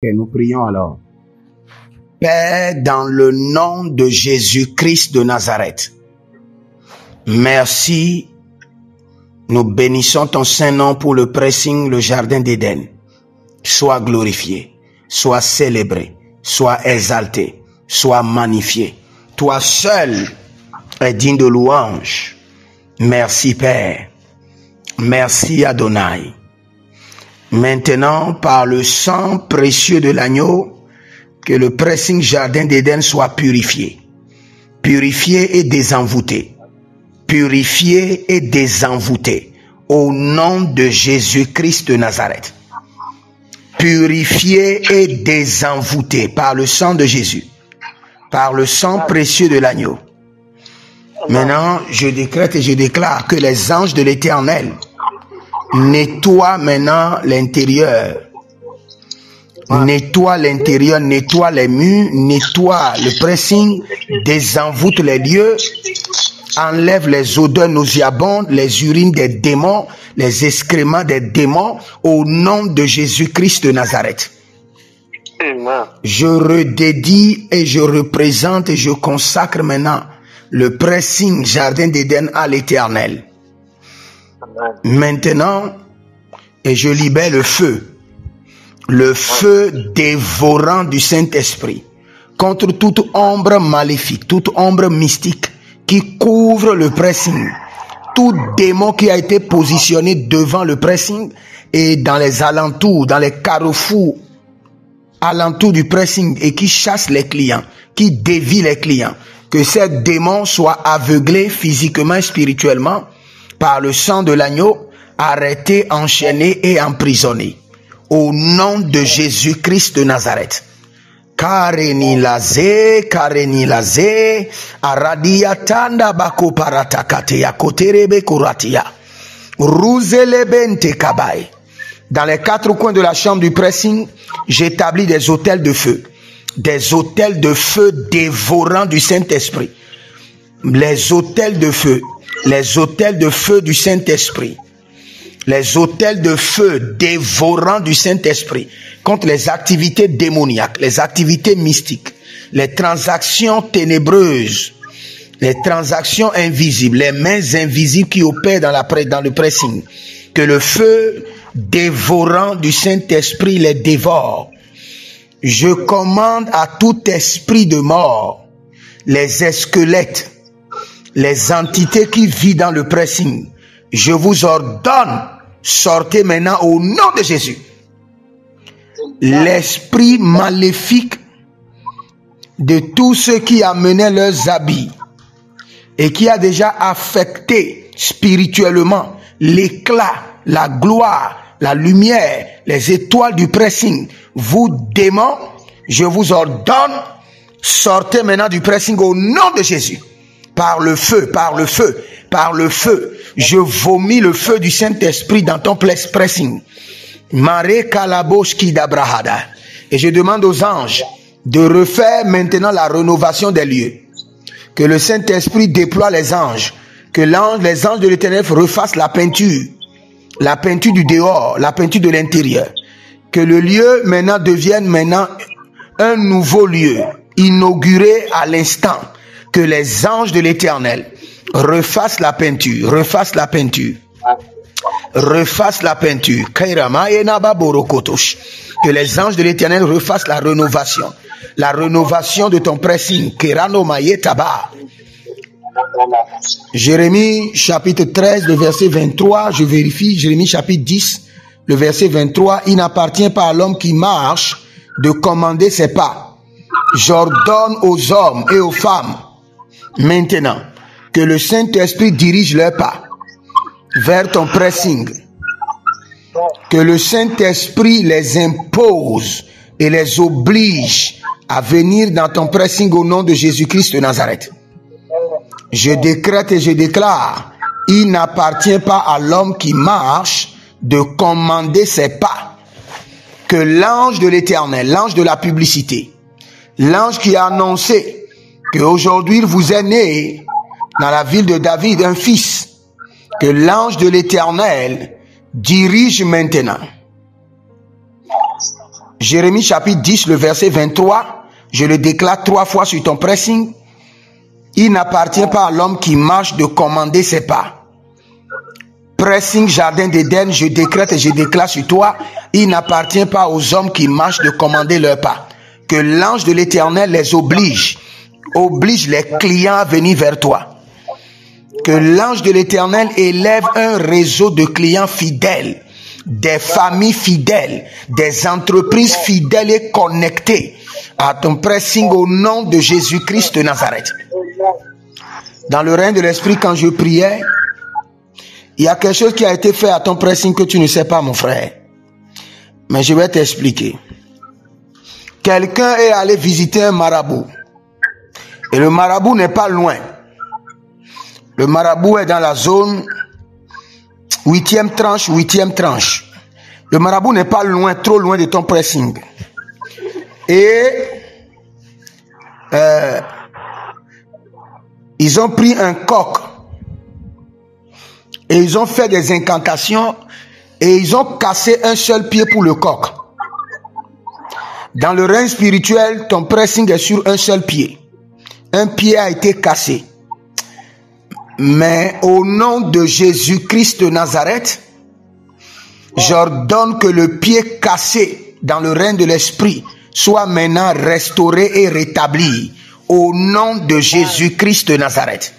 Et nous prions alors. Père, dans le nom de Jésus-Christ de Nazareth, merci, nous bénissons ton Saint-Nom pour le pressing, le jardin d'Éden. Sois glorifié, sois célébré, sois exalté, sois magnifié. Toi seul es digne de louange. Merci Père, merci Adonai. Maintenant, par le sang précieux de l'agneau, que le pressing jardin d'Éden soit purifié. Purifié et désenvoûté. Purifié et désenvoûté. Au nom de Jésus-Christ de Nazareth. Purifié et désenvoûté par le sang de Jésus. Par le sang précieux de l'agneau. Maintenant, je décrète et je déclare que les anges de l'Éternel nettoient maintenant l'intérieur. Nettoie l'intérieur, nettoie les murs, nettoie le pressing, désenvoûte les lieux, enlève les odeurs nauséabondes, les urines des démons, les excréments des démons, au nom de Jésus-Christ de Nazareth. Amen. Je redédie et je représente et je consacre maintenant le pressing jardin d'Éden à l'Éternel. Maintenant, et je libère le feu dévorant du Saint-Esprit contre toute ombre maléfique, toute ombre mystique qui couvre le pressing, tout démon qui a été positionné devant le pressing et dans les alentours, dans les carrefours alentours du pressing et qui chasse les clients, qui dévie les clients, que ces démons soient aveuglés physiquement et spirituellement par le sang de l'agneau, arrêtés, enchaînés et emprisonnés. Au nom de Jésus-Christ de Nazareth. Kareni laze, aradia tanda bako paratakate ya koterebe kuratia. Ruzelebente kabai. Dans les quatre coins de la chambre du pressing, j'établis des autels de feu. Des autels de feu dévorants du Saint-Esprit. Les autels de feu. Les autels de feu du Saint-Esprit. Les autels de feu dévorants du Saint-Esprit contre les activités démoniaques, les activités mystiques, les transactions ténébreuses, les transactions invisibles, les mains invisibles qui opèrent dans le pressing. Que le feu dévorant du Saint-Esprit les dévore. Je commande à tout esprit de mort, les squelettes, les entités qui vivent dans le pressing. Je vous ordonne, sortez maintenant au nom de Jésus. L'esprit maléfique de tous ceux qui amenaient leurs habits et qui a déjà affecté spirituellement l'éclat, la gloire, la lumière, les étoiles du pressing. Vous démons, je vous ordonne, sortez maintenant du pressing au nom de Jésus. Par le feu, par le feu, par le feu. Je vomis le feu du Saint-Esprit dans ton pressing. Mare kalaboshki dabrahada. Et je demande aux anges de refaire maintenant la rénovation des lieux. Que le Saint-Esprit déploie les anges. Que les anges de l'Éternel refassent la peinture. La peinture du dehors, la peinture de l'intérieur. Que le lieu maintenant devienne un nouveau lieu, inauguré à l'instant. Que les anges de l'Éternel refassent la peinture, refassent la peinture, refassent la peinture. Que les anges de l'Éternel refassent la rénovation de ton pressing. Jérémie chapitre 13, le verset 23, je vérifie, Jérémie chapitre 10, le verset 23, il n'appartient pas à l'homme qui marche de commander ses pas. J'ordonne aux hommes et aux femmes maintenant que le Saint-Esprit dirige leurs pas vers ton pressing. Que le Saint-Esprit les impose et les oblige à venir dans ton pressing au nom de Jésus-Christ de Nazareth. Je décrète et je déclare, il n'appartient pas à l'homme qui marche de commander ses pas. Que l'ange de l'Éternel, l'ange de la publicité, l'ange qui a annoncé qu'aujourd'hui il vous est né dans la ville de David un fils, que l'ange de l'Éternel dirige maintenant Jérémie chapitre 10, le verset 23, je le déclare 3 fois sur ton pressing. Il n'appartient pas à l'homme qui marche de commander ses pas. Pressing Jardin d'Éden, je décrète et je déclare sur toi, il n'appartient pas aux hommes qui marchent de commander leurs pas. Que l'ange de l'Éternel les oblige les clients à venir vers toi. Que l'ange de l'Éternel élève un réseau de clients fidèles, des familles fidèles, des entreprises fidèles et connectées à ton pressing au nom de Jésus-Christ de Nazareth. Dans le règne de l'Esprit, quand je priais, il y a quelque chose qui a été fait à ton pressing que tu ne sais pas, mon frère. Mais je vais t'expliquer. Quelqu'un est allé visiter un marabout. Et le marabout n'est pas loin. Le marabout est dans la zone 8e tranche. Le marabout n'est pas loin, trop loin de ton pressing. Et ils ont pris un coq. Et ils ont fait des incantations. Et ils ont cassé un seul pied pour le coq. Dans le règne spirituel, ton pressing est sur un seul pied. Un pied a été cassé. Mais au nom de Jésus-Christ de Nazareth, j'ordonne que le pied cassé dans le règne de l'esprit soit maintenant restauré et rétabli au nom de Jésus-Christ de Nazareth.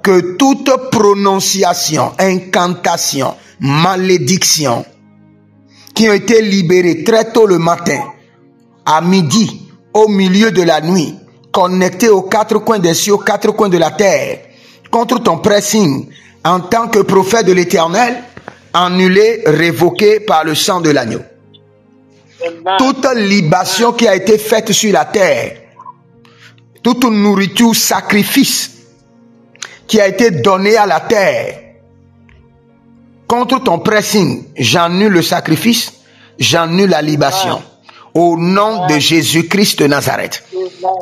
Que toute prononciation, incantation, malédiction qui ont été libérées très tôt le matin, à midi, au milieu de la nuit, connectées aux 4 coins des cieux, aux 4 coins de la terre, contre ton pressing, en tant que prophète de l'Éternel, annulé, révoqué par le sang de l'agneau. Toute libation qui a été faite sur la terre, toute nourriture, sacrifice qui a été donné à la terre, contre ton pressing, j'annule le sacrifice, j'annule la libation. Au nom de Jésus-Christ de Nazareth.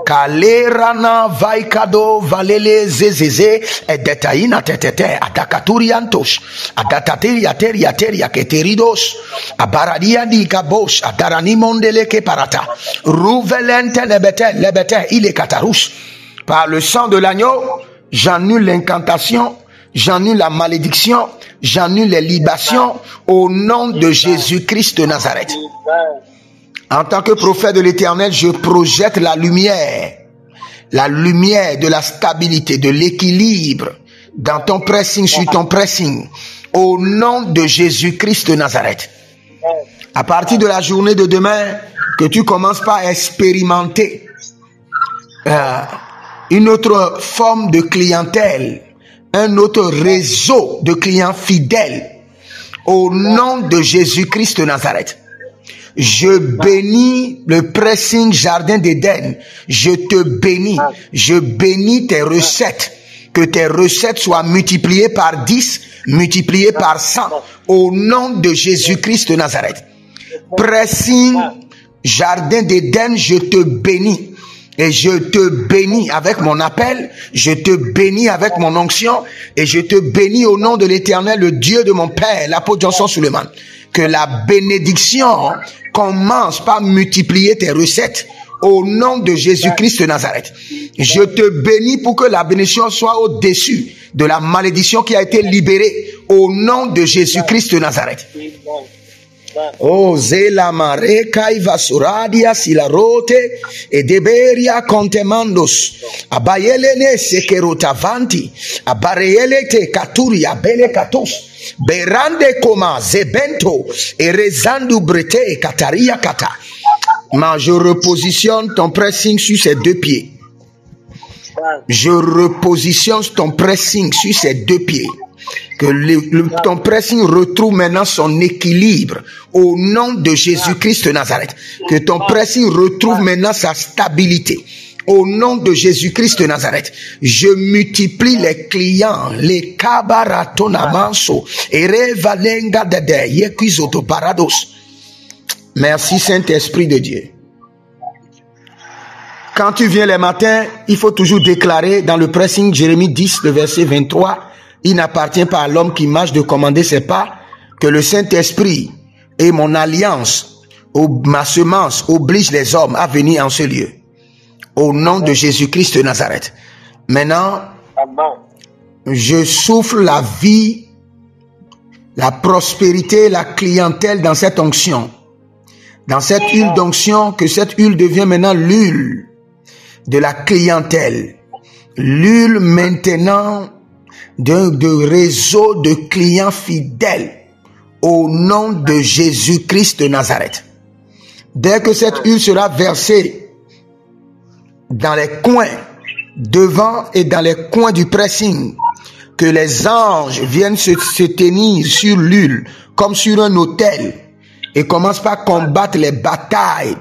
Kalerana vaikado valele zezeze edetaina tetete atakaturiantos adatatiriateria keteridos abaradia di gabosh adarani mondele ke parata rouvelente lebete il katarus. Par le sang de l'agneau, j'annule l'incantation, j'annule la malédiction, j'annule les libations au nom de Jésus-Christ de Nazareth. En tant que prophète de l'Éternel, je projette la lumière de la stabilité, de l'équilibre dans ton pressing, sur ton pressing, au nom de Jésus-Christ de Nazareth. À partir de la journée de demain, que tu commences par expérimenter une autre forme de clientèle, un autre réseau de clients fidèles, au nom de Jésus-Christ de Nazareth. Je bénis le pressing Jardin d'Éden. Je te bénis. Je bénis tes recettes. Que tes recettes soient multipliées par 10, multipliées par 100. Au nom de Jésus-Christ de Nazareth. Pressing Jardin d'Éden, je te bénis. Et je te bénis avec mon appel, je te bénis avec mon onction, et je te bénis au nom de l'Éternel, le Dieu de mon Père, l'apôtre Johnson Suleiman. Que la bénédiction commence par multiplier tes recettes au nom de Jésus-Christ de Nazareth. Je te bénis pour que la bénédiction soit au-dessus de la malédiction qui a été libérée au nom de Jésus-Christ de Nazareth. Oh, zela mare kaiva suradia silarote e deberia contemandos abayele ne sekerotavanti abareyele te katuri abele katos berande koma zebento et rezandu brete kataria kata. Mais je repositionne ton pressing sur ses 2 pieds. Je repositionne ton pressing sur ses 2 pieds. Que ton pressing retrouve maintenant son équilibre au nom de Jésus-Christ de Nazareth. Que ton pressing retrouve maintenant sa stabilité au nom de Jésus-Christ de Nazareth. Je multiplie les clients, les kabaratonamanso et revalenga dede yekuizoto parados. Merci Saint-Esprit de Dieu. Quand tu viens les matins, il faut toujours déclarer dans le pressing Jérémie 10, le verset 23, il n'appartient pas à l'homme qui marche de commander ses pas, que le Saint-Esprit et mon alliance ma semence oblige les hommes à venir en ce lieu. Au nom de Jésus-Christ de Nazareth. Maintenant, je souffle la vie, la prospérité, la clientèle dans cette onction. Dans cette huile d'onction, que cette huile devient maintenant l'huile de la clientèle. L'huile maintenant de réseau de clients fidèles au nom de Jésus-Christ de Nazareth. Dès que cette huile sera versée dans les coins, devant et dans les coins du pressing, que les anges viennent se tenir sur l'huile comme sur un autel et commencent par combattre les batailles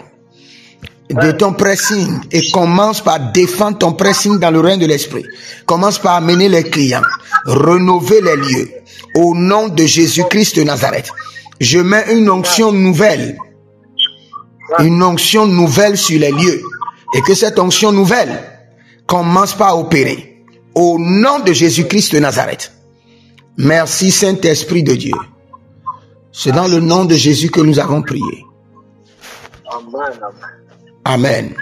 de ton pressing et commence par défendre ton pressing dans le règne de l'esprit. Commence par amener les clients, rénover les lieux. Au nom de Jésus-Christ de Nazareth, je mets une onction nouvelle sur les lieux et que cette onction nouvelle commence par opérer. Au nom de Jésus-Christ de Nazareth. Merci Saint-Esprit de Dieu. C'est dans le nom de Jésus que nous avons prié. Amen.